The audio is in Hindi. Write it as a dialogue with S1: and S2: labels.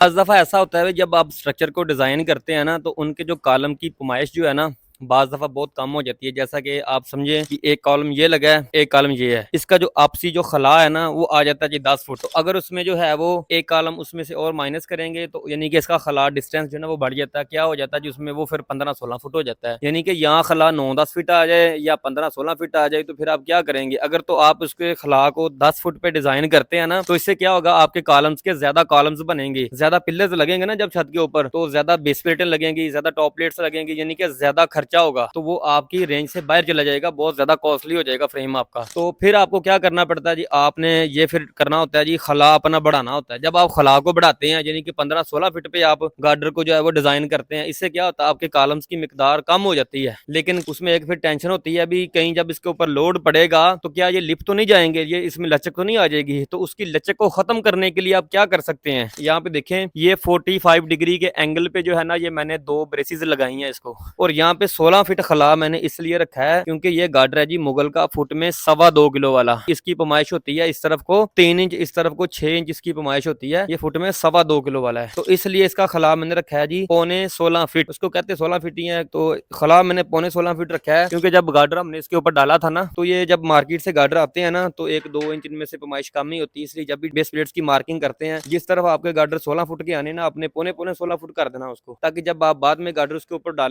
S1: हर दफ़ा ऐसा होता है जब आप स्ट्रक्चर को डिज़ाइन करते हैं ना, तो उनके जो कॉलम की पुमाइश जो है ना, बाज़ दफ़ा बहुत कम हो जाती है। जैसा कि आप समझें कि एक कॉलम ये लगा है, एक कॉलम ये है। इसका जो आपसी जो खला है ना, वो आ जाता है जी 10 फुट। तो अगर उसमें जो है वो एक कॉलम उसमें से और माइनस करेंगे, तो यानी कि इसका खला डिस्टेंस जो है ना वो बढ़ जाता है। क्या हो जाता है जी, उसमें वो फिर 15-16 फुट हो जाता है। यानी कि यहाँ खला 9-10 फीट आ जाए या 15-16 फीट आ जाए, तो फिर आप क्या करेंगे? अगर तो आप उसके खला को 10 फुट पे डिज़ाइन करते हैं ना, तो इससे क्या होगा, आपके कॉलम्स के ज़्यादा कॉलम्स बनेंगे, ज़्यादा पिलर्स लगेंगे ना जब छत के ऊपर, तो ज़्यादा बेस प्लेटें लगेंगी, ज़्यादा टॉप प्लेट्स लगेंगी, यानी कि ज़्यादा खर्चा होगा, तो वो आपकी रेंज से बाहर चला जाएगा, बहुत ज़्यादा कॉस्टली हो जाएगा फ्रेम आपका। तो फिर आपको क्या करना पड़ता है जी, आपने ये फिर करना होता है जी, खला अपना बढ़ाना होता है। जब आप खला को बढ़ाते हैं, यानी कि 15-16 फीट पे आप गार्डर को जो है वो डिजाइन करते हैं, इससे क्या होता है, आपके कॉलम्स की मिकदार कम हो जाती है। लेकिन उसमें एक फिर टेंशन होती है, अभी कहीं जब इसके ऊपर लोड पड़ेगा तो क्या ये लिप तो नहीं जाएंगे, ये इसमें लचक तो नहीं आ जाएगी। तो उसकी लचक को खत्म करने के लिए आप क्या कर सकते हैं, यहाँ पे देखें, ये 45 डिग्री के एंगल पे जो है ना, ये मैंने 2 ब्रेसिस लगाई हैं इसको, और यहाँ पे 16 फीट खला मैंने इसलिए रखा है क्योंकि ये गार्डर है जी मुगल का, फुट में 2.25 किलो वाला। इसकी पैमाइश होती है इस तरफ को 3 इंच, इस तरफ को 6 इंच इसकी पैमाइश होती है। ये फुट में 2.25 किलो वाला है, तो इसलिए इसका खला मैंने रखा है जी 16.25 फीट। उसको कहते हैं 16 फीट ही है, तो खला मैंने 16.25 फीट रखा है, क्योंकि जब गार्डर हमने इसके ऊपर डाला था ना, तो ये जब मार्केट से गार्डर आते हैं ना, तो 1-2 इंच इनमें से पैमाइश कम ही होती है। इसलिए जब भी बेस प्लेट्स की मार्किंग करते हैं, जिस तरफ आपके गार्डर 16 फुट के आने ना, अपने 15-16 फुट कर देना उसको, ताकि जब आप बाद में गार्डर उसके ऊपर डालें